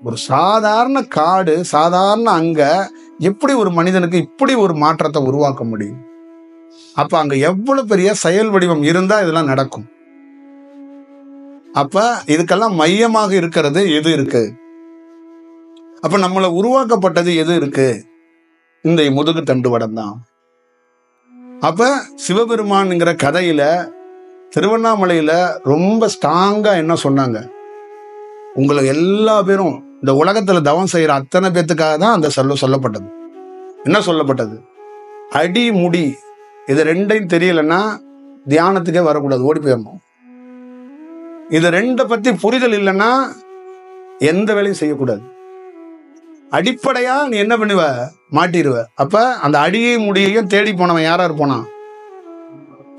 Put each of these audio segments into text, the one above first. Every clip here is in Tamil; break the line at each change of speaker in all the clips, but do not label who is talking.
ஒரு சாதாரண காடு, சாதாரண அங்க எப்படி ஒரு மனிதனுக்கு இப்படி ஒரு மாற்றத்தை உருவாக்க முடியும்? அப்ப அங்க எவ்வளவு பெரிய செயல் வடிவம் இருந்தா இதெல்லாம் நடக்கும். அப்ப இதுக்கெல்லாம் மையமாக இருக்கிறது எது இருக்கு? அப்ப நம்மள உருவாக்கப்பட்டது எது இருக்கு? இந்த முதுகு தண்டுவடம் தான். அப்ப சிவபெருமான்ங்கிற கதையில திருவண்ணாமலையில ரொம்ப ஸ்ட்ராங்கா என்ன சொன்னாங்க? உங்களை எல்லா பேரும் இந்த உலகத்துல தவம் செய்யற அத்தனை பேத்துக்காக தான் அந்த சொல்லப்பட்டது. என்ன சொல்லப்பட்டது? அடி முடி இது ரெண்டையும் தெரியலன்னா தியானத்துக்கே வரக்கூடாது, ஓடி போயிடணும். இது ரெண்டை பத்தி புரிதல் இல்லைன்னா எந்த வேலையும் செய்யக்கூடாது. அடிப்படையா நீ என்ன பண்ணுவ? மாட்டிடுவ. அப்ப அந்த அடியை முடியையும் தேடி போனவன் யாரா இருப்பானா?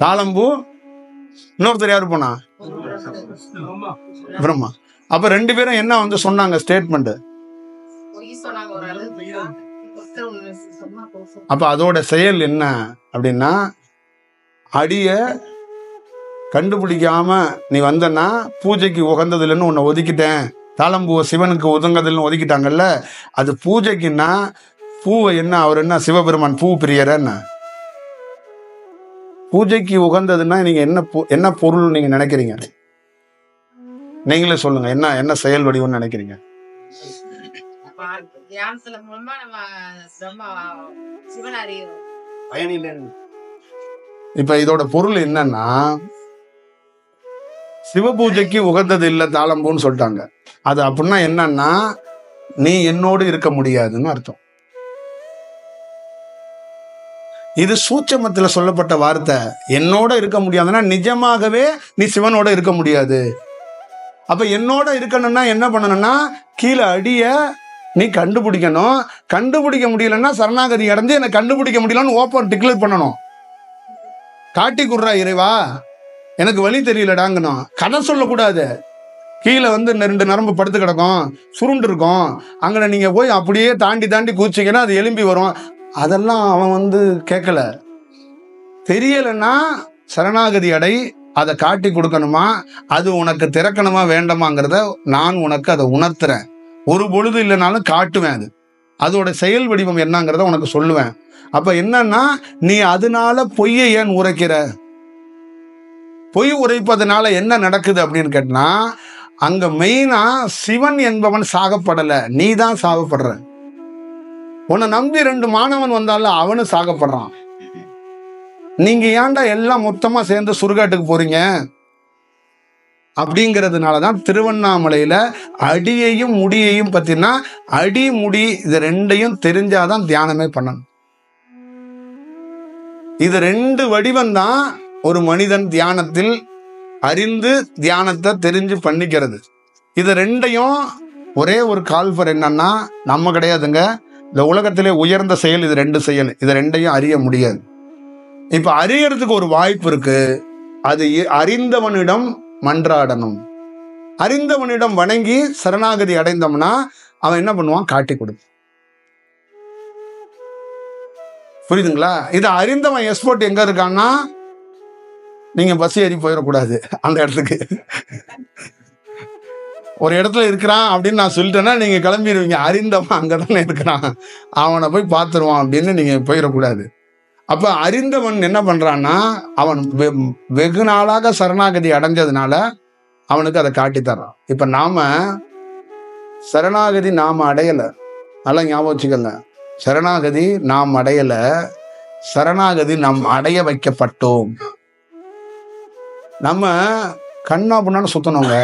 தாளம்பூ. இன்னொருத்தர் யாரு போனா? பிரம்மா. அப்ப ரெண்டு பேரும் என்ன வந்து சொன்னாங்க ஸ்டேட்மெண்ட்? அப்ப அதோட செயல் என்ன அப்படின்னா, அடிய கண்டுபிடிக்காம நீ வந்தன்னா பூஜைக்கு உகந்ததுலன்னு உன்னை ஒதுக்கிட்டேன். தாளம்பூவை சிவனுக்கு உதங்கதில்னு ஒதுக்கிட்டாங்கல்ல, அது பூஜைக்குன்னா பூவை என்ன அவர் என்ன சிவபெருமான் பூ பிரியர் என்ன? பூஜைக்கு உகந்ததுன்னா நீங்க என்ன பொருள் நீங்க நினைக்கிறீங்க? நீங்களே சொல்லுங்க, என்ன செயல் வடிவம்னு நினைக்கிறீங்க? இப்ப இதோட பொருள் என்னன்னா, சிவபூஜைக்கு உகந்தது இல்ல தாளம்பூன்னு சொல்லிட்டாங்க. அது அப்படின்னா என்னன்னா, நீ என்னோடு இருக்க முடியாதுன்னு அர்த்தம். இது சூட்சமத்துல சொல்லப்பட்ட வார்த்தை. என்னோட இருக்க முடியாதுன்னா நிஜமாகவே நீ சிவனோட இருக்க முடியாது. அப்ப என்னோட இருக்கணும்னா என்ன பண்ணணும்னா, கீழே அடிய நீ கண்டுபிடிக்கணும். கண்டுபிடிக்க முடியலன்னா சரணாகதி அடைஞ்சு என்னை கண்டுபிடிக்க முடியலன்னு ஓப்பன் டிக்ளேர் பண்ணணும். காட்டி குடுறா இறைவா, எனக்கு வழி தெரியலடாங்கணும். கதை சொல்லக்கூடாது. கீழே வந்து 2 நரம்பு படுத்து கிடக்கும், சுருண்டு இருக்கும். அங்கே நீங்க போய் அப்படியே தாண்டி தாண்டி குதிச்சிங்கன்னா அது எலும்பி வரும். அதெல்லாம் அவன் வந்து கேட்கல. தெரியலன்னா சரணாகதி அடை, அதை காட்டி கொடுக்கணுமா, அது உனக்கு திறக்கணுமா வேண்டாமாங்கிறத நான் உனக்கு அதை உணர்த்துறேன். ஒரு பொழுது இல்லைனாலும் காட்டுவேன். அதோட செயல் வடிவம் என்னங்கிறத உனக்கு சொல்லுவேன். அப்ப என்னன்னா, நீ அதனால பொய்யை ஏன் உரைக்கிற? பொய் உரைப்பதனால என்ன நடக்குது அப்படின்னு கேட்டா, அங்க மெயினா சிவன் என்பவன் சாகப்படல, நீ தான் சாகப்படுற. உன்னை நம்பி 2 மாணவன் வந்தாலும் அவனு சாகப்படுறான். நீங்க ஏன்டா எல்லாம் மொத்தமா சேர்ந்து சுடுகாட்டுக்கு போறீங்க? அப்படிங்கிறதுனாலதான் திருவண்ணாமலையில அடியையும் முடியையும் பத்தினா, அடி முடி இது ரெண்டையும் தெரிஞ்சாதான் தியானமே பண்ணணும். இது 2 வடிவம் தான் ஒரு மனிதன் தியானத்தில் அறிந்து தியானத்தை தெரிஞ்சு பண்ணிக்கிறது. இது ரெண்டையும் ஒரே ஒரு கால்பர் என்னன்னா, நம்ம கிடையாதுங்க, இந்த உலகத்திலே உயர்ந்த செயல் இது 2 செயல். இது ரெண்டையும் அறிய முடியாது. இப்ப அறியறதுக்கு ஒரு வாய்ப்பு இருக்கு. அது அறிந்தவனிடம் மன்றாடணும். அறிந்தவனிடம் வணங்கி சரணாகதி அடைந்தோம்னா அவன் என்ன பண்ணுவான்? காட்டி கொடுப்பான். புரியுதுங்களா? இது அறிந்தவன் எக்ஸ்போர்ட் எங்க இருக்கான்னா, நீங்க பஸ் ஏறி போயிடக்கூடாது அந்த இடத்துக்கு. ஒரு இடத்துல இருக்கிறான் அப்படின்னு நான் சொல்லிட்டேன்னா நீங்க கிளம்பிடுவீங்க. அறிந்தவன் அங்கதானே இருக்கிறான், அவனை போய் பார்த்துருவான் அப்படின்னு நீங்க போயிடக்கூடாது. அப்ப அறிந்தவன் என்ன பண்றான்னா, அவன் வெகு நாளாக சரணாகதி அடைஞ்சதுனால அவனுக்கு அதை காட்டி தர்றான். இப்ப நாம சரணாகதி நாம அடையல, நல்லா ஞாபகம் வச்சுக்கோங்க. சரணாகதி நாம் அடையல, சரணாகதி நாம் அடைய வைக்கப்பட்டோம். நம்ம கண்ணா புண்ணான்னு சுத்தணுங்க.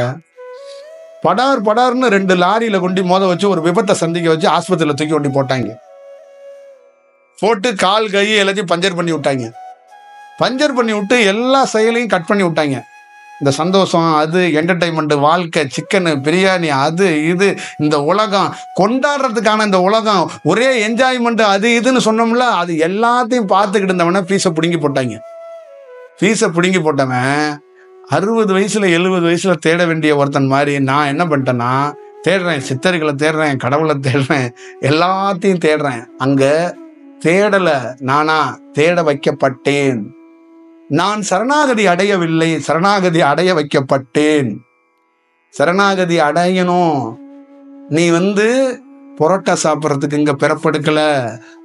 படார்னு 2 லாரியில கொண்டு மோத வச்சு ஒரு விபத்தை சந்திக்க வச்சு ஆஸ்பத்திரியில தூக்கி கொண்டு போட்டாங்க. போட்டு கால் கை எல்லாத்தையும் பஞ்சர் பண்ணி விட்டாங்க. பஞ்சர் பண்ணி விட்டு எல்லா செயலையும் கட் பண்ணி விட்டாங்க. இந்த சந்தோஷம், அது என்டர்டைன்மெண்ட், வாழ்க்கை, சிக்கனு, பிரியாணி, அது இது, இந்த உலகம் கொண்டாடுறதுக்கான இந்த உலகம், ஒரே என்ஜாய்மெண்ட், அது இதுன்னு சொன்னோம்ல, அது எல்லாத்தையும் பார்த்துக்கிட்டு இருந்தவன ஃபீஸை பிடுங்கி போட்டாங்க. ஃபீஸை பிடுங்கி போட்டவன் 60 வயசுல 70 வயசுல தேட வேண்டிய ஒருத்தன் மாதிரி நான் என்ன பண்ணிட்டேன்னா, தேடுறேன், சித்தர்களை தேடுறேன், கடவுளை தேடுறேன், எல்லாத்தையும் தேடுறேன். அங்க தேடல, நானா தேட வைக்கப்பட்டேன். நான் சரணாகதி அடையவில்லை, சரணாகதி அடைய வைக்கப்பட்டேன். சரணாகதி அடையணும், நீ புரோட்டா சாப்பிட்றதுக்கு இங்க பிறப்பெடுக்கல,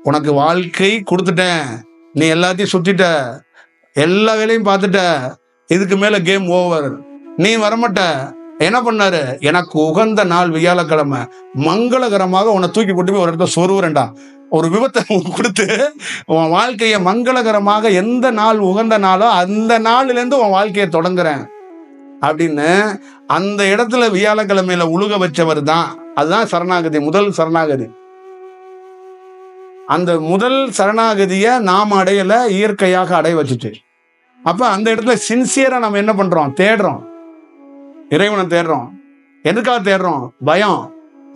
உனக்கு வாழ்க்கை கொடுத்துட்டேன், நீ எல்லாத்தையும் சுத்திட்ட, எல்லா வேலையும் பார்த்துட்ட, இதுக்கு மேல கேம் ஓவர், நீ வரமாட்ட. என்ன பண்ணாரு? எனக்கு உகந்த நாள் வியாழக்கிழமை, மங்களகரமாக உன்னை தூக்கி போட்டு போய் ஒரு இடத்துல சொருவுறேன்டா, ஒரு விபத்தை கொடுத்து உன் வாழ்க்கைய மங்களகரமாக எந்த நாள் உகந்த நாளோ அந்த நாள்ல இருந்து உன் வாழ்க்கையை தொடங்குறேன் அப்படின்னு அந்த இடத்துல வியாழக்கிழமையில உழுக வச்சவர் தான். அதுதான் சரணாகதி, முதல் சரணாகதி. அந்த முதல் சரணாகதிய நாம் அடையல, இயற்கையாக அடைய வச்சுட்டு. அப்ப அந்த இடத்துல சின்சியரா நம்ம என்ன பண்றோம்? தேடுறோம், இறைவனை தேடுறோம். எதுக்காக தேடுறோம்? பயம்,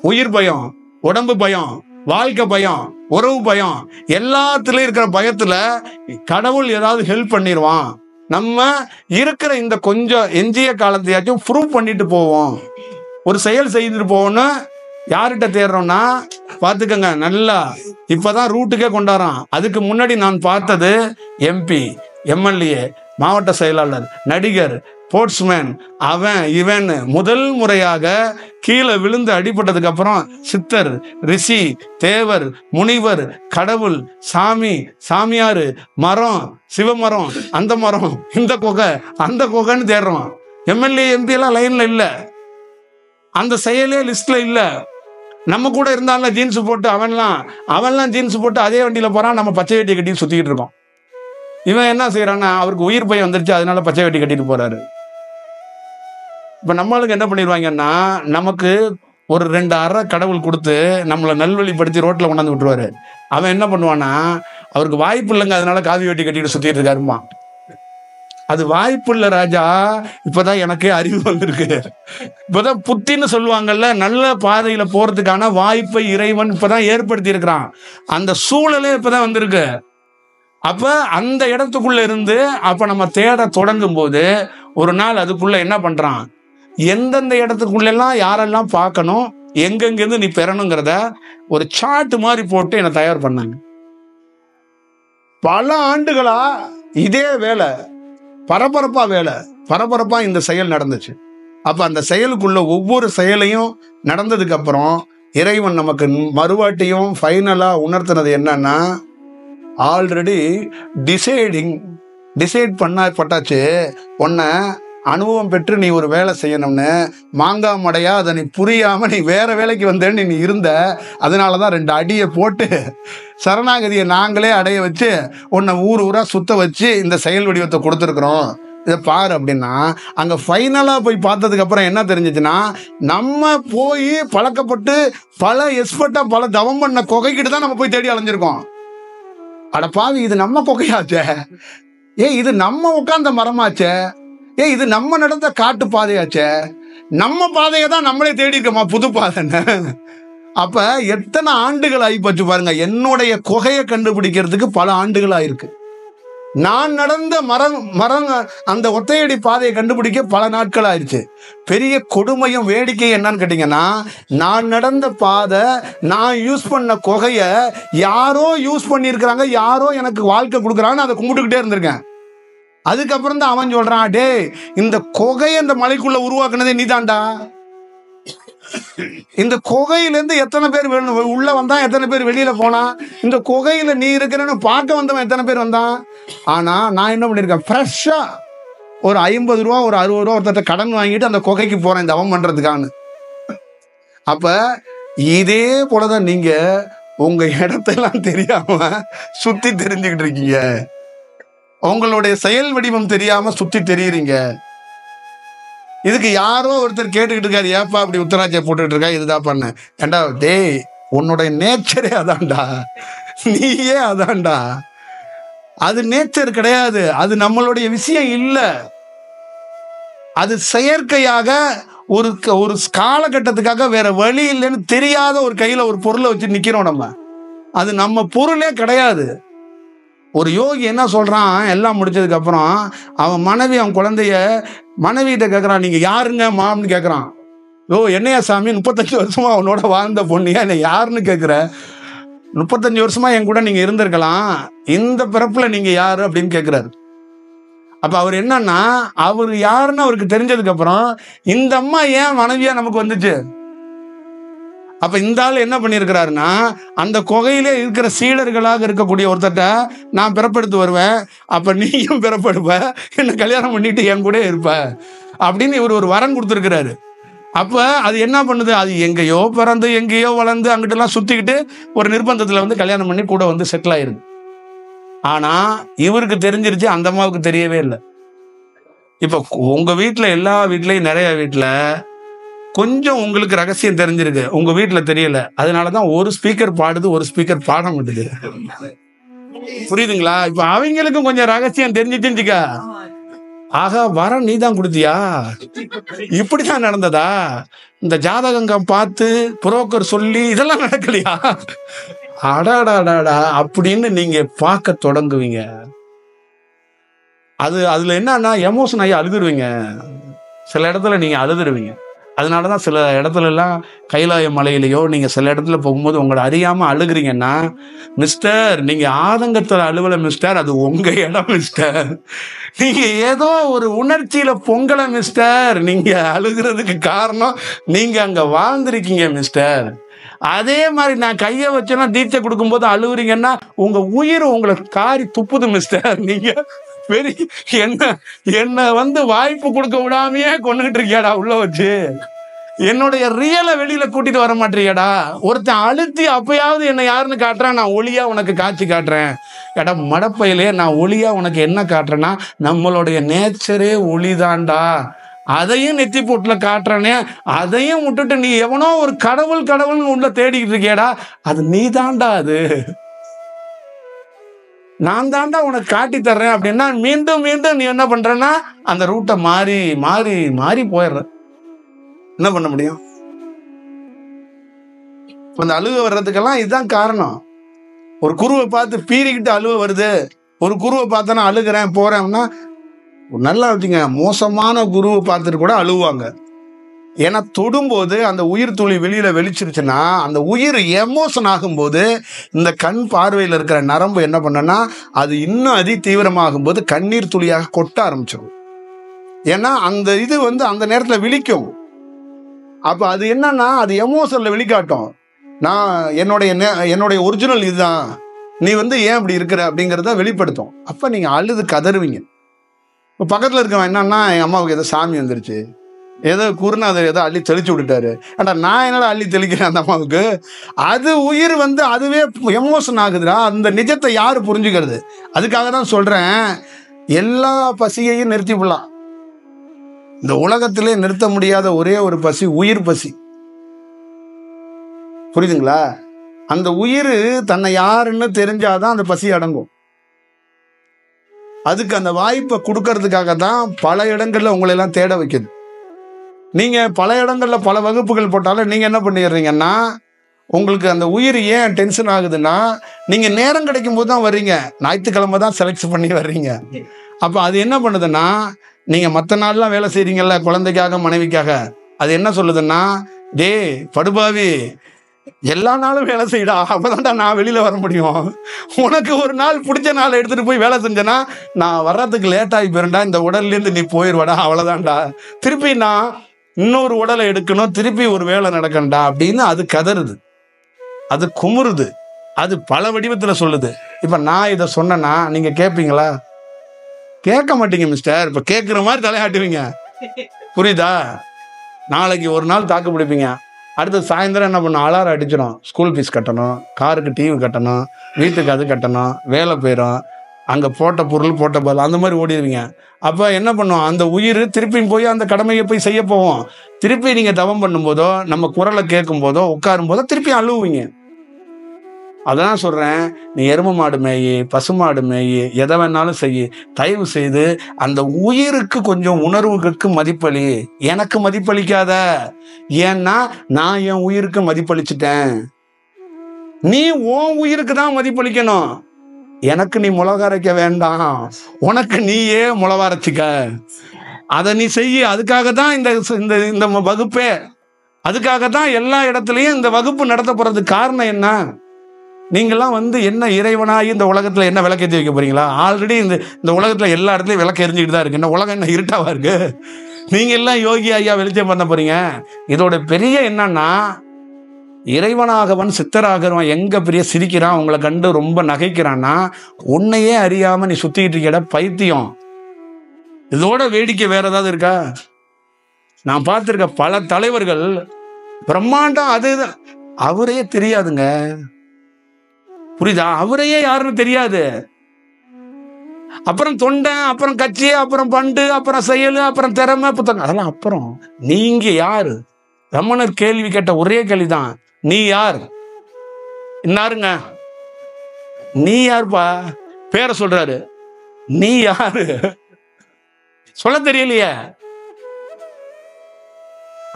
உயிர் பயம், உடம்பு பயம், வாழ்க்கை பயம், உறவு பயம், எல்லாத்துலயும் இருக்கிற பயத்துல கடவுள் ஏதாவது ஹெல்ப் பண்ணிடுவான், நம்ம இருக்கிற இந்த கொஞ்சம் எஞ்சிய காலத்தையாச்சும் ப்ரூவ் பண்ணிட்டு போவோம், ஒரு செயல் செய்துட்டு போவோம்னு யார்கிட்ட தேடுறோம்னா, பார்த்துக்கங்க நல்லா, இப்பதான் ரூட்டுக்கே கொண்டாடுறான். அதுக்கு முன்னாடி நான் பார்த்தது எம்பி, எம்எல்ஏ, மாவட்ட செயலாளர், நடிகர், ஸ்போர்ட்ஸ்மேன், அவன் இவன் முதல் முறையாக கீழே விழுந்து அடிபட்டதுக்கு அப்புறம் சித்தர், ரிஷி, தேவர், முனிவர், கடவுள், சாமி, சாமியாரு, மரம், சிவமரம், அந்த மரம், இந்த குகை, அந்த குகைன்னு தேடுறோம். எம்எல்ஏ, எம்பி எல்லாம் லைன்ல இல்ல, அந்த செயலே லிஸ்ட்ல இல்ல. நம்ம கூட இருந்தாலும் ஜீன்ஸ் போட்டு அவன்லாம் ஜீன்ஸ் போட்டு அதே வண்டியில போறான், நம்ம பச்சை வேட்டியை கட்டி சுத்திக்கிட்டு இருக்கோம். இவன் என்ன செய்யறான்னா, அவருக்கு உயிர் பயம் வந்துருச்சு, அதனால பச்சை வேட்டி கட்டிட்டு போறாரு. இப்ப நம்மளுக்கு என்ன பண்ணிடுவாங்கன்னா, நமக்கு ஒரு 2 அறை கடவுள் கொடுத்து நம்மளை நல்வழிப்படுத்தி ரோட்ல கொண்டாந்து விட்டுருவாரு. அவன் என்ன பண்ணுவான்னா, அவருக்கு வாய்ப்பு இல்லைங்க, அதனால காவி வேட்டி கட்டிட்டு சுத்திட்டு இருக்காருமா. அது வாய்ப்பு இல்லை ராஜா, இப்பதான் எனக்கு அறிவு வந்திருக்கு, இப்பதான் புத்தின்னு சொல்லுவாங்கல்ல, நல்ல பாதையில போறதுக்கான வாய்ப்பை இறைவன் இப்பதான் ஏற்படுத்தி இருக்கிறான். அந்த சூழலே இப்பதான் வந்திருக்கு. அப்ப அந்த இடத்துக்குள்ள இருந்து அப்ப நம்ம தேட தொடங்கும் போது ஒரு நாள் அதுக்குள்ள என்ன பண்றான், எந்தெந்த இடத்துக்குள்ள எல்லாம் யாரெல்லாம் பார்க்கணும், எங்கெங்கிருந்து நீ பெறணுங்கிறத ஒரு சார்ட் மாதிரி போட்டு என்னை தயார் பண்ணாங்க. பல ஆண்டுகளா இதே வேலை, பரபரப்பா இந்த செயல் நடந்துச்சு. அப்ப அந்த செயலுக்குள்ள ஒவ்வொரு செயலையும் நடந்ததுக்கு அப்புறம் இறைவன் நமக்கு மறுவாட்டியும் ஃபைனலா உணர்த்தினது என்னன்னா, ஆல்ரெடி டிசைட் பண்ணப்பட்டாச்சு, உன்னை அனுபவம் பெற்று நீ ஒரு வேலை செய்யணும்னு, மாங்காய் மடையா அதை நீ புரியாம நீ வேற வேலைக்கு வந்தேன்னு நீ இருந்த, அதனாலதான் 2 அடியை போட்டு சரணாகதியை நாங்களே அடைய வச்சு உன்னை ஊரா சுத்த வச்சு இந்த செயல் வடிவத்தை கொடுத்துருக்குறோம், இதை பாரு அப்படின்னா, அங்க ஃபைனலா போய் பார்த்ததுக்கு அப்புறம் என்ன தெரிஞ்சிச்சுன்னா, நம்ம போய் பழக்கப்பட்டு பல எக்ஸ்பர்ட்டா பல தவம் பண்ண குகைக்கிட்டு தான் நம்ம போய் தேடி அலைஞ்சிருக்கோம். அட பாவி, இது நம்ம குகையாச்சே, இது நம்ம உட்கார்ந்த மரமாச்சே, இது நம்ம நடந்த காட்டு பாதையாச்சே, நம்ம பாதையை தான் நம்மளே தேடி இருக்கோமா புது பாதைன்னு. அப்ப எத்தனை ஆண்டுகள் ஆகி போச்சு பாருங்க. என்னுடைய குகையை கண்டுபிடிக்கிறதுக்கு பல ஆண்டுகள் ஆயிருக்கு. நான் நடந்த மரம் அந்த ஒத்தையடி பாதையை கண்டுபிடிக்க பல நாட்கள் ஆயிடுச்சு. பெரிய கொடுமையும் வேடிக்கை என்னன்னு கேட்டீங்கன்னா, நான் நடந்த பாதை, நான் யூஸ் பண்ண குகைய யாரோ யூஸ் பண்ணியிருக்கிறாங்க, யாரோ எனக்கு வாழ்க்கை கொடுக்குறான்னு அதை கும்பிட்டுக்கிட்டே இருந்திருக்கேன். அதுக்கப்புறம் தான் அவன் சொல்றான், டே, இந்த குகையை இந்த மலைக்குள்ள உருவாக்குனதே நீதான்டா, இந்த குகையிலேருந்து எத்தனை பேர் உள்ள வந்தான், எத்தனை பேர் வெளியில போனா, இந்த குகையில நீ இருக்கிறன்னு பார்க்க வந்தவன் எத்தனை பேர் வந்தான். ஆனா நான் என்ன பண்ணிருக்கேன், ஃப்ரெஷ்ஷா ஒரு 50 ரூபா ஒரு 60 ரூபா ஒருத்தட்ட கடன் வாங்கிட்டு அந்த குகைக்கு போறேன் இந்த அவன் பண்றதுக்கான. அப்ப இதே போலதான் நீங்க உங்க இடத்தெல்லாம் தெரியாம சுத்தி தெரிஞ்சுக்கிட்டு இருக்கீங்க, உங்களுடைய செயல் வடிவம் தெரியாம சுத்தி தெரியுறீங்க. இதுக்கு யாரோ ஒருத்தர் கேட்டுக்கிட்டு இருக்காரு, ஏப்பா அப்படி உத்தராட்சியை போட்டுக்கிட்டு இருக்கா, இதுதான் பண்ண. ஏண்டா டேய், உன்னுடைய நேச்சரே அதான்டா, நீயே அதான்டா. அது நேச்சர் கிடையாது, அது நம்மளுடைய விஷயம் இல்லை. அது செயற்கையாக ஒரு காலகட்டத்துக்காக வேற வழி இல்லைன்னு தெரியாத ஒரு கையில ஒரு பொருளை வச்சு நிக்கிறோம் நம்ம. அது நம்ம பொருளே கிடையாது. ஒரு யோகி என்ன சொல்றான், எல்லாம் முடிச்சதுக்கு அப்புறம் அவன் அவன் குழந்தைய மனைவியிட்ட கேட்கறான், நீங்க யாருங்க மாம்னு கேட்கறான். என்னையா சாமி, 35 வருஷமா அவனோட வாழ்ந்த பொண்ணியா என்னை யாருன்னு கேட்குற, 35 வருஷமா என் கூட நீங்க இருந்திருக்கலாம், இந்த பிறப்புல நீங்க யாரு அப்படின்னு கேட்கிறாரு. அப்ப அவர் என்னன்னா, அவர் யாருன்னு அவருக்கு தெரிஞ்சதுக்கு அப்புறம் இந்த அம்மா ஏன் மனைவியா நமக்கு வந்துச்சு, அப்ப இந்த ஆள் என்ன பண்ணியிருக்கிறாருன்னா, அந்த குகையிலே இருக்கிற சீடர்களாக இருக்கக்கூடிய ஒருத்தட்ட நான் பிறப்பெடுத்து வருவேன், அப்ப நீயும் பிறப்பெடுப்ப, என்ன கல்யாணம் பண்ணிட்டு என் கூட இருப்ப அப்படின்னு இவர் ஒரு வரம் கொடுத்துருக்கிறாரு. அப்ப அது என்ன பண்ணுது, அது எங்கேயோ பிறந்து எங்கேயோ வளர்ந்து அங்கிட்டெல்லாம் சுத்திக்கிட்டு ஒரு நிர்பந்தத்துல வந்து கல்யாணம் பண்ணி கூட வந்து செட்டில் ஆயிருது. ஆனா இவருக்கு தெரிஞ்சிருச்சு, அந்த அம்மாவுக்கு தெரியவே இல்லை. இப்ப உங்க வீட்டுல, எல்லா வீட்லயும் நிறைய வீட்டுல கொஞ்சம் உங்களுக்கு ரகசியம் தெரிஞ்சிருக்கு, உங்க வீட்டுல தெரியல. அதனாலதான் ஒரு ஸ்பீக்கர் பாடுது, ஒரு ஸ்பீக்கர் பாட மாட்டேங்குது. புரியுதுங்களா? இப்ப அவங்களுக்கும் கொஞ்சம் ரகசியம் தெரிஞ்சிச்சுக்கா, ஆகா வரம் நீ தான் கொடுத்தியா, இப்படிதான் நடந்ததா, இந்த ஜாதகம் பார்த்து புரோக்கர் சொல்லி இதெல்லாம் நடக்கலையா, அடாடாடாடா அப்படின்னு நீங்க பார்க்க தொடங்குவீங்க. அதுல என்னன்னா எமோஷன் ஆகி அழுதுருவீங்க. சில இடத்துல நீங்க அழுதுருவீங்க. அதனாலதான் சில இடத்துல எல்லாம் கைலாய மலையிலையோ நீங்க சில இடத்துல போகும்போது உங்களை அறியாம அழுகுறீங்கன்னா, மிஸ்டர் நீங்க ஆதங்கத்துல அழுவல மிஸ்டர், அது உங்க இடம் மிஸ்டர். நீங்க ஏதோ ஒரு உணர்ச்சியில பொங்கல மிஸ்டர். நீங்க அழுகிறதுக்கு காரணம் நீங்க அங்க வாழ்ந்திருக்கீங்க மிஸ்டர். அதே மாதிரி நான் கைய வச்சேன்னா தீட்சை கொடுக்கும்போது அழுகுறீங்கன்னா உங்க உயிர் உங்களை காரி துப்புது மிஸ்டர். நீங்க என்ன வந்து வாய்ப்பு கொடுக்க விடாமையே கொண்டுகிட்டு இருக்கியாடா உள்ள வச்சு, என்னுடைய ரியலை வெளியில கூட்டிட்டு வர மாட்டேறியாடா. ஒருத்தன் அழுத்தி அப்பயாவது என்ன யாருன்னு காட்டுறான், நான் ஒளியா உனக்கு காட்சி காட்டுறேன். எடா மடப்பையிலே நான் ஒளியா உனக்கு என்ன காட்டுறேன்னா, நம்மளுடைய நேச்சரே ஒளிதான்டா. அதையும் நெத்தி போட்டுல காட்டுறானே, அதையும் விட்டுட்டு நீ எவனோ ஒரு கடவுள் கடவுள்னு உள்ள தேடிக்கிட்டு இருக்கியடா, அது நீ தாண்டா. அது நான் தாண்டா உனக்கு காட்டி தர்றேன் அப்படின்னா மீண்டும் மீண்டும் நீ என்ன பண்றன்னா அந்த ரூட்டை மாறி மாறி மாறி போயிடுற. என்ன பண்ண முடியும்? அந்த அழுவ வர்றதுக்கெல்லாம் இதுதான் காரணம். ஒரு குருவை பார்த்து பீறிக்கிட்டு அழுவ வருது, ஒரு குருவை பார்த்தா நான் அழுகிறேன் போறேன்னா நல்லா வச்சுங்க, மோசமான குருவை பார்த்துட்டு கூட அழுவாங்க. ஏன்னா தொடும்போது அந்த உயிர் துளி வெளியில வெளிச்சிருச்சுன்னா, அந்த உயிர் எமோஷன் ஆகும்போது இந்த கண் பார்வையில் இருக்கிற நரம்பு என்ன பண்ணனா, அது இன்னும் அதி தீவிரமாகும் போது கண்ணீர் துளியாக கொட்ட ஆரம்பிச்சிடும். ஏன்னா அந்த இது வந்து அந்த நேரத்தில் விழிக்கும். அப்ப அது என்னன்னா, அது எமோஷன்ல வெளிக்காட்டும். நான் என்னுடைய ஒரிஜினல் இதுதான், நீ வந்து ஏன் இப்படி இருக்கிற அப்படிங்கிறத வெளிப்படுத்தும். அப்ப நீங்க அழுது கதறுவீங்க. இப்போ பக்கத்தில் இருக்கவன் என்னன்னா, என் அம்மாவுக்கு ஏதோ சாமி வந்துருச்சு, ஏதோ குருநாதர் ஏதோ அள்ளி தெளிச்சு விட்டுட்டாரு, ஏன்டா நான் என்னடா அள்ளி தெளிக்கிறேன் அந்த அம்மாவுக்கு. அது உயிர் வந்து அதுவே எமோஷன் ஆகுதுடா. அந்த நிஜத்தை யாரு புரிஞ்சுக்கிறது? அதுக்காக தான் சொல்றேன், எல்லா பசியையும் நிறுத்தி விடலாம். இந்த உலகத்திலே நிறுத்த முடியாத ஒரே ஒரு பசி உயிர் பசி. புரியுதுங்களா? அந்த உயிர் தன்னை யாருன்னு தெரிஞ்சாதான் அந்த பசி அடங்கும். அதுக்கு அந்த வாய்ப்பை கொடுக்கறதுக்காக தான் பல இடங்கள்ல உங்களை எல்லாம் தேட வைக்குது. நீங்க பல இடங்கள்ல பல வகுப்புகள் போட்டாலும் நீங்க என்ன பண்ணிடுறீங்கன்னா, உங்களுக்கு அந்த உயிர் ஏன் டென்ஷன் ஆகுதுன்னா, நீங்க நேரம் கிடைக்கும் போது தான் வர்றீங்க, ஞாயிற்றுக்கிழமை தான் செலக்ட் பண்ணி வர்றீங்க. அப்ப அது என்ன பண்ணுதுன்னா, நீங்க மற்ற நாள்லாம் வேலை செய்றீங்கல்ல குழந்தைக்காக மனைவிக்காக, அது என்ன சொல்லுதுன்னா, டே படுபாவி எல்லா நாளும் வேலை செய்யடா, அப்பதான்டா நான் வெளியில வர முடியும். உனக்கு ஒரு நாள் பிடிச்ச நாளை எடுத்துட்டு போய் வேலை செஞ்சேன்னா நான் வர்றதுக்கு லேட் ஆகி போயிருண்டா, இந்த உடல்ல இருந்து நீ போயிடுவாடா, அவ்வளவுதான்டா. திருப்பி நான் இன்னொரு உடலை எடுக்கணும், திருப்பி ஒரு வேலை நடக்கண்டா அப்படின்னு அது கதறுது, அது குமுறுது, அது பல வடிவத்துல சொல்லுது. இப்ப நான் இதை சொன்னேன்னா நீங்க கேட்பீங்களா? கேட்க மாட்டீங்க மிஸ்டர். இப்ப கேட்கிற மாதிரி தலையாட்டுவீங்க. புரியுதா? நாளைக்கு ஒரு நாள் தாக்கு பிடிப்பீங்க, அடுத்து சாயந்தரம் என்ன பண்ணும், அலாரம் அடிச்சிடும், ஸ்கூல் ஃபீஸ் கட்டணும், காருக்கு டிவி கட்டணும், வீட்டுக்கு அது கட்டணும், வேலை போயிடும், அங்கே போட்ட பொருள் போட்ட பதில் அந்த மாதிரி ஓடிடுவீங்க. அப்போ என்ன பண்ணும், அந்த உயிர் திருப்பியும் போய் அந்த கடமையை போய் செய்ய போவோம். திருப்பி நீங்கள் தவம் பண்ணும்போதோ நம்ம குரலை கேட்கும் போதோ உட்காரும் போதோ திருப்பி அழுவுவீங்க. அதான் சொல்கிறேன், நீ எருமை மாடு மேயி, பசுமாடு மேயி, எதை வேணாலும் செய்யி, தயவு செய்து அந்த உயிருக்கு கொஞ்சம் உணர்வுகளுக்கு மதிப்பளி. எனக்கு மதிப்பளிக்காத, ஏன்னா நான் என் உயிருக்கு மதிப்பளிச்சுட்டேன். நீ உன் உயிருக்கு தான் மதிப்பளிக்கணும். எனக்கு நீ முளகாரைக்க வேண்டாம், உனக்கு நீயே முளவாரைச்சிக்க, அதை நீ செய்ய. அதுக்காக தான் இந்த வகுப்பே, அதுக்காக தான் எல்லா இடத்துலையும் இந்த வகுப்பு நடத்த போறதுக்கு காரணம் என்ன? நீங்கள்லாம் வந்து என்ன இறைவனாகி இந்த உலகத்தில் என்ன விளக்கேற்றி வைக்க போறீங்களா? ஆல்ரெடி இந்த உலகத்தில் எல்லா இடத்துலையும் விளக்கு எரிஞ்சுக்கிட்டு தான் இருக்கு. என்ன உலகம் என்ன இருட்டாவா இருக்கு? நீங்க எல்லாம் யோகி ஐயா வெளிச்சம் பண்ண போறீங்க. இதோட பெரிய என்னன்னா, இறைவனாகவன் சித்தராகிறவன் எங்க பெரிய சிரிக்கிறான், உங்களை கண்டு ரொம்ப நகைக்கிறான்னா, உன்னையே அறியாம நீ சுத்திக்கிட்டு இருக்கட பைத்தியம். இதோட வேடிக்கை வேற ஏதாவது இருக்கா? நான் பார்த்திருக்க பல தலைவர்கள் பிரம்மாண்டம், அதுதான் அவரே தெரியாதுங்க. புரியுதா? அவரையே யாருன்னு தெரியாது. அப்புறம் தொண்டை, அப்புறம் கட்சி, அப்புறம் பண்டு, அப்புறம் செயல், அப்புறம் திறமை, புத்தகம், அதெல்லாம் அப்புறம். நீங்க யாரு? ரமணர் கேள்வி கேட்ட ஒரே கேள்விதான், நீ யார்? இன்னாருங்க, நீ யாருப்பா? பேரை சொல்றாரு, நீ யாரு சொல்ல தெரியலையே.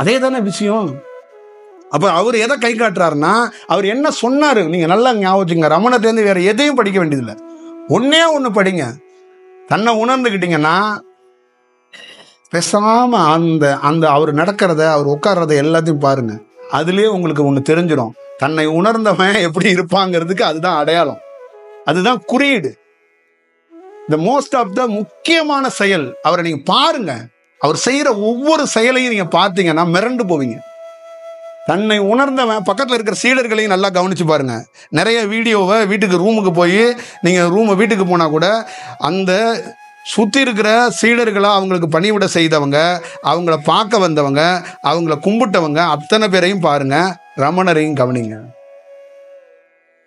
அதே தானே விஷயம். அப்ப அவர் எதை கை காட்டுறாருன்னா, அவர் என்ன சொன்னாரு நீங்க நல்லா ஞாபகம். ரமணர்லேருந்து வேற எதையும் படிக்க வேண்டியதில்லை. ஒன்னே ஒண்ணு படிங்க. தன்னை உணர்ந்துக்கிட்டீங்கன்னா பேசாம அந்த அந்த அவர் நடக்கிறத, அவர் உட்கார்றத எல்லாத்தையும் பாருங்க. அதுலயே உங்களுக்கு ஒண்ணு தெரிஞ்சிடும். தன்னை உணர்ந்தவன் எப்படி இருப்பாங்கிறதுக்கு அதுதான் அடையாளம், அதுதான் குறியீடு. இந்த மோஸ்ட் ஆஃப் த முக்கியமான செயல் அவரை நீங்க பாருங்க. அவர் செய்யற ஒவ்வொரு செயலையும் நீங்க பார்த்தீங்கன்னா மிரண்டு போவீங்க. தன்னை உணர்ந்தவன். பக்கத்தில் இருக்கிற சீடர்களையும் நல்லா கவனிச்சு பாருங்க. நிறைய வீடியோவை வீட்டுக்கு ரூமுக்கு போய் நீங்கள் வீட்டுக்கு போனால் கூட அந்த சுற்றி இருக்கிற சீடர்களை அவங்களுக்கு பணிவிட செய்தவங்க, அவங்கள பார்க்க வந்தவங்க, அவங்கள கும்பிட்டவங்க அத்தனை பேரையும் பாருங்க. ரமணரையும் கவனிங்க.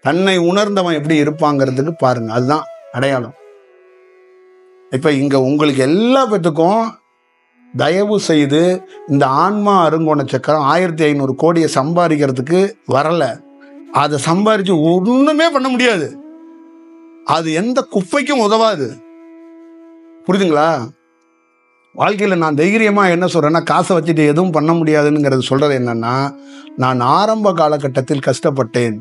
தன்னை உணர்ந்தவன் எப்படி இருப்பாங்கிறதுக்கு பாருங்க, அதுதான் அடையாளம். இப்போ இங்கே உங்களுக்கு எல்லா பேத்துக்கும் தயவு செய்து இந்த ஆன்மா அருங்கோண சக்கரம் 1500 கோடியை சம்பாதிக்கிறதுக்கு வரல. அதை சம்பாதிச்சு ஒண்ணுமே பண்ண முடியாது. அது எந்த குப்பைக்கும் உதவாது. புரியுதுங்களா? வாழ்க்கையில் நான் தைரியமா என்ன சொல்றேன்னா, காசை வச்சுட்டு எதுவும் பண்ண முடியாதுங்கிறது சொல்றது என்னன்னா, நான் ஆரம்ப காலகட்டத்தில் கஷ்டப்பட்டேன்,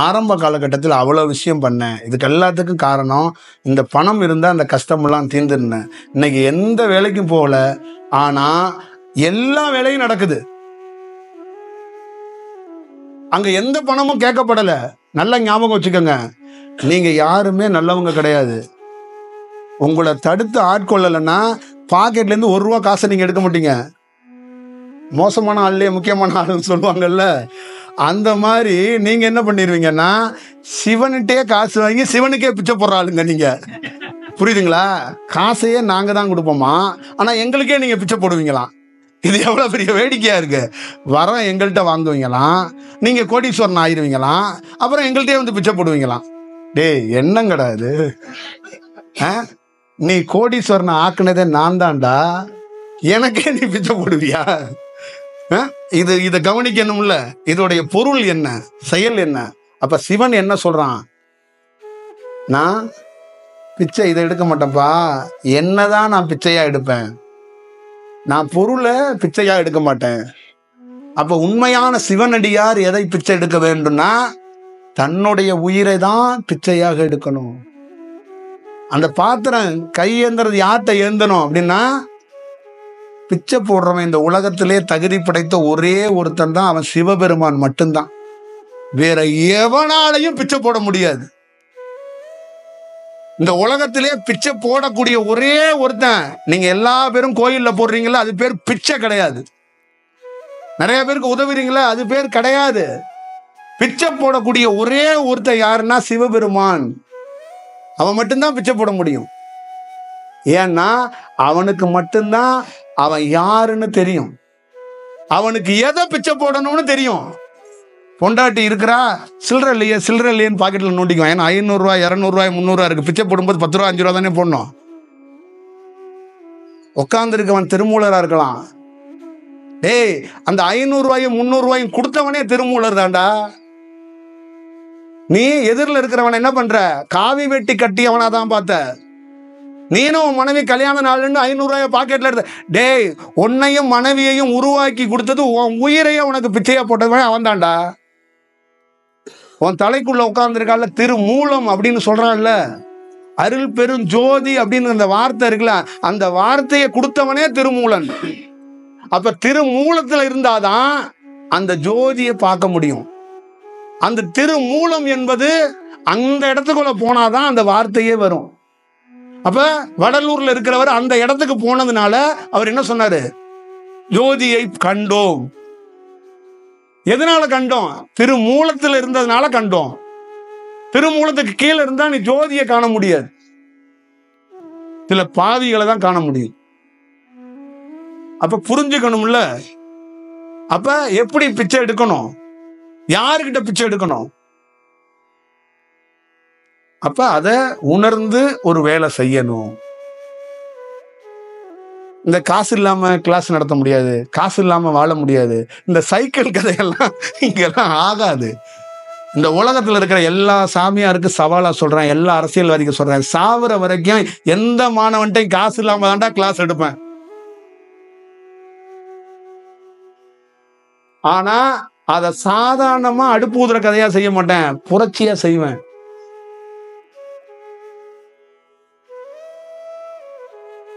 ஆரம்ப காலகட்டத்தில் அவ்வளோ விஷயம் பண்ணேன். இதுக்கு எல்லாத்துக்கும் காரணம் இந்த பணம் இருந்தால் அந்த கஷ்டமெல்லாம் தீர்ந்துருந்தேன். இன்னைக்கு எந்த வேலைக்கும் போகல, ஆனா எல்லா வேலையும் நடக்குது. அங்க எந்த பணமும் கேட்கப்படல. நல்ல ஞாபகம் வச்சுக்கோங்க, நீங்க யாருமே நல்லவங்க கிடையாது. உங்களை தடுத்து ஆட்கொள்ளலைன்னா பாக்கெட்ல இருந்து ₹1 காசை நீங்க எடுக்க மாட்டீங்க. மோசமான ஆள்லயே முக்கியமான ஆளுன்னு சொல்லுவாங்கல்ல, அந்த மாதிரி நீங்க என்ன பண்ணிடுவீங்கன்னா, சிவனுட்டே காசு வாங்கி சிவனுக்கே பிச்சை போடுற ஆளுங்க நீங்க. புரியுதுங்களா? காசையே நாங்க தான் கொடுப்போமா, ஆனா எங்களுக்கே நீங்க பிச்சை போடுவீங்களாம். இது எவ்வளவு பெரிய வேடிக்கையா இருக்கு. வரம் எங்கள்கிட்ட வாங்குவீங்களாம், நீங்க கோடீஸ்வரன் ஆயிருவீங்களாம், அப்புறம் எங்கள்கிட்டயே வந்து பிச்சை போடுவீங்களாம். டேய் என்னங்கடா இது? நீ கோடீஸ்வரனை ஆக்குனதே நான் தான்டா, எனக்கே நீ பிச்சை போடுவியா? இதை கவனிக்கணும்ல. இதோடைய பொருள் என்ன, செயல் என்ன? அப்ப சிவன் என்ன சொல்றான், நான் பிச்சை இதை எடுக்க மாட்டேன்ப்பா, என்னதான் நான் பிச்சையா எடுப்பேன், நான் பொருளை பிச்சையா எடுக்க மாட்டேன். அப்ப உண்மையான சிவனடியார் எதை பிச்சை எடுக்க வேண்டும்னா, தன்னுடைய உயிரை தான் பிச்சையாக எடுக்கணும். அந்த பாத்திரம் கை ஏந்துறது யார்கிட்ட ஏந்தணும் அப்படின்னா, பிச்சை போடுறவன் இந்த உலகத்திலே தகுதி படைத்த ஒரே ஒருத்தன் தான், அவன் சிவபெருமான் மட்டும்தான். வேற எவனாலையும் பிச்சை போட முடியாது. இந்த உலகத்திலே பிச்சை போடக்கூடிய ஒரே ஒருத்தன், நீங்க எல்லா பேரும் கோயில்ல போடுறீங்களா, அது பேர் பிச்சை கிடையாது. நிறைய பேருக்கு உதவுறீங்களா, அது பேர் கிடையாது. பிச்சை போடக்கூடிய ஒரே ஒருத்தன் யாருன்னா சிவபெருமான். அவன் மட்டும்தான் பிச்சை போட முடியும். ஏன்னா அவனுக்கு மட்டும்தான் அவன் யாருன்னு தெரியும், அவனுக்கு எதை பிச்சை போடணும்னு தெரியும். பொண்டாட்டி இருக்கிறா, சில்லற இல்லையேன்னு பாக்கெட்ல நோண்டிக்குவான். ஏன்னா 500 ரூபாய் 200 ரூபாய் 300 இருக்கு. பிச்சை போடும்போது 10 ரூபா 5 ரூபா தானே போடணும். உட்கார்ந்து இருக்கவன் திருமூலரா இருக்கலாம். டேய், அந்த 500 ரூபாயும் 300 ரூபாயும் கொடுத்தவனே திருமூலர் தான்டா. நீ எதிரில் இருக்கிறவன் என்ன பண்ற, காவி வெட்டி கட்டியவனா தான் பார்த்த. நீனும் மனைவி கல்யாண நாள்னு 500 ரூபாய பாக்கெட்ல எடுத்த. டேய், உன்னையும் மனைவியையும் உருவாக்கி கொடுத்தது, உன் உயிரையே உனக்கு பிச்சையா போட்டவன் அவன் தான்டா. உன் தலைக்குள்ள உட்கார்ந்துருக்கால திருமூலம் அப்படின்னு சொல்றான்ல, அருள் பெரும் ஜோதி அப்படின்னு அந்த வார்த்தை இருக்குல்ல, அந்த வார்த்தையை கொடுத்தவனே திருமூலன். அப்ப திருமூலத்துல இருந்தாதான் அந்த ஜோதியை பார்க்க முடியும். அந்த திருமூலம் என்பது அந்த இடத்துக்குள்ள போனாதான் அந்த வார்த்தையே வரும். அப்ப வடலூர்ல இருக்கிறவர் அந்த இடத்துக்கு போனதுனால அவர் என்ன சொன்னாரு, ஜோதியை கண்டோம். எதனால கண்டோம்? திருமூலத்தில் இருந்ததுனால கண்டோம். திருமூலத்துக்கு கீழே இருந்தா நீ ஜோதியை காண முடியாது. சில பாவிகளை தான் காண முடியும். அப்ப புரிஞ்சுக்கணும்ல. அப்ப எப்படி பிச்சை எடுக்கணும்? யாருக்கிட்ட பிச்சை எடுக்கணும்? அப்ப அத உணர்ந்து ஒரு வேலை செய்யணும். இந்த காசு இல்லாம கிளாஸ் நடத்த முடியாது, காசு இல்லாம வாழ முடியாது, இந்த சைக்கிள் கதையெல்லாம் இங்கெல்லாம் ஆகாது. இந்த உலகத்துல இருக்கிற எல்லா சாமியாருக்கு சவாலா சொல்றேன், எல்லா அரசியல்வாதிக்கு சொல்றேன், சாவர வரைக்கும் எந்த மாணவன்ட்டையும் காசு இல்லாம தான்டா கிளாஸ் எடுப்பேன். ஆனா அத சாதாரணமா அடுப்பு ஊதுற கதையா செய்ய மாட்டேன், புரட்சியா செய்வேன்.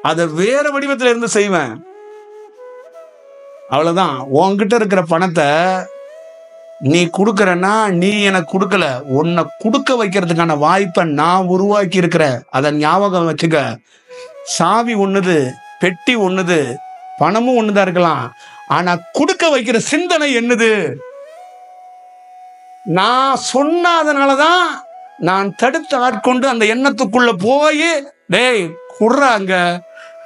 அத வேற வடிவத்துல இருந்து செய்வேன். அவ்வளவுதான். உன்கிட்ட இருக்கிற பணத்தை நீ கொடுக்கறன்னா நீ எனக்கு கொடுக்கல, உன்னை கொடுக்க வைக்கிறதுக்கான வாய்ப்பை நான் உருவாக்கி இருக்கிறேன். அதை ஞாபகம் வச்சுக்க. சாவி ஒண்ணுது, பெட்டி ஒண்ணுது, பணமும் ஒண்ணுதான் இருக்கலாம். ஆனா கொடுக்க வைக்கிற சிந்தனை என்னது? நான் சொன்னதுனாலதான் நான் தடுத்து ஆட்கொண்டு அந்த எண்ணத்துக்குள்ள போய் டேய் குடுறாங்க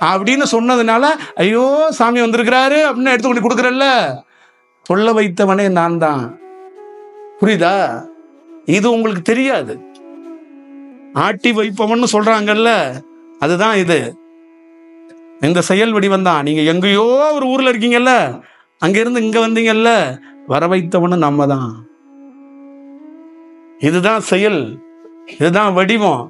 அப்படின்னு சொன்னதுனால ஐயோ சாமி வந்திருக்கிறாரு அப்படின்னு எடுத்து கொண்டு கொடுக்குறல்ல. சொல்ல வைத்தவனே நான் தான். புரியுதா? இது உங்களுக்கு தெரியாது. ஆட்டி வைப்பவன் சொல்றாங்கல்ல, அதுதான் இது. இந்த செயல் வடிவம் தான். நீங்க எங்கேயோ ஒரு ஊர்ல இருக்கீங்கல்ல, அங்க இருந்து இங்க வந்தீங்கல்ல, வர வைத்தவனு நம்ம தான். இதுதான் செயல், இதுதான் வடிவம்.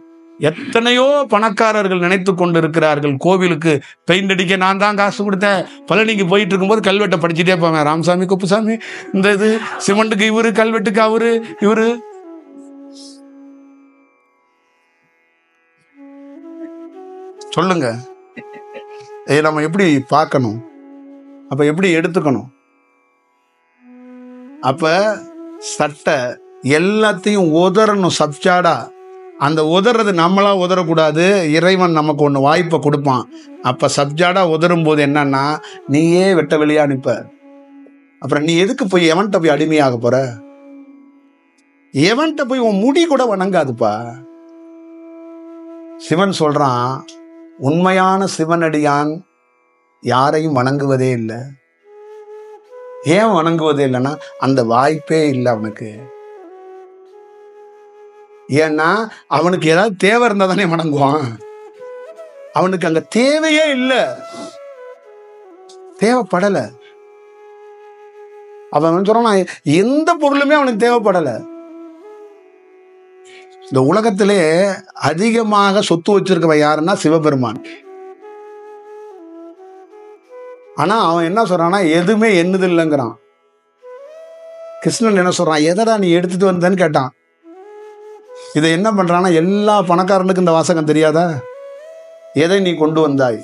எத்தனையோ பணக்காரர்கள் நினைத்து கொண்டு இருக்கிறார்கள் கோவிலுக்கு பெயிண்ட் அடிக்க நான் தான் காசு கொடுத்தேன். பழனிக்கு போயிட்டு இருக்கும்போது கல்வெட்டை படிச்சுட்டே போவேன். ராமசாமி குப்புசாமி இந்த இது, சிமெண்ட்டுக்கு இவரு, கல்வெட்டுக்கு அவரு, இவரு. சொல்லுங்க, நம்ம எப்படி பார்க்கணும்? அப்ப எப்படி எடுத்துக்கணும்? அப்ப சட்டை எல்லாத்தையும் உதறணும் சப்ஜாடா. அந்த உதறது நம்மளா உதறக்கூடாது. இறைவன் நமக்கு ஒன்று வாய்ப்பை கொடுப்பான். அப்ப சப்ஜாடா உதரும் போது என்னன்னா, நீயே வெட்ட வெளியா நிப்ப. அப்புறம் நீ எதுக்கு போய் எவன்கிட்ட போய் அடிமையாக போற? எவன்கிட்ட போய் உன் முடி கூட வணங்காதுப்பா. சிவன் சொல்றான், உண்மையான சிவனடியான் யாரையும் வணங்குவதே இல்லை. ஏன் வணங்குவதே இல்லைன்னா அந்த வாய்ப்பே இல்லை அவனுக்கு. ஏன்னா அவனுக்கு ஏதாவது தேவை இருந்தா தானே வணங்குவான். அவனுக்கு அங்க தேவையே இல்லை, தேவைப்படல. அவன் சொல்றான் எந்த பொருளுமே அவனுக்கு தேவைப்படல. இந்த உலகத்திலே அதிகமாக சொத்து வச்சிருக்கவன் யாருன்னா சிவபெருமான். ஆனா அவன் என்ன சொல்றான்னா எதுவுமே என்னது இல்லைங்கிறான். கிருஷ்ணன் என்ன சொல்றான், எதடா நீ எடுத்துட்டு வந்தேன்னு கேட்டான். இதை என்ன பண்றான்னா, எல்லா பணக்காரனுக்கும் இந்த வாசகம் தெரியாதா? எதை நீ கொண்டு வந்தாய்?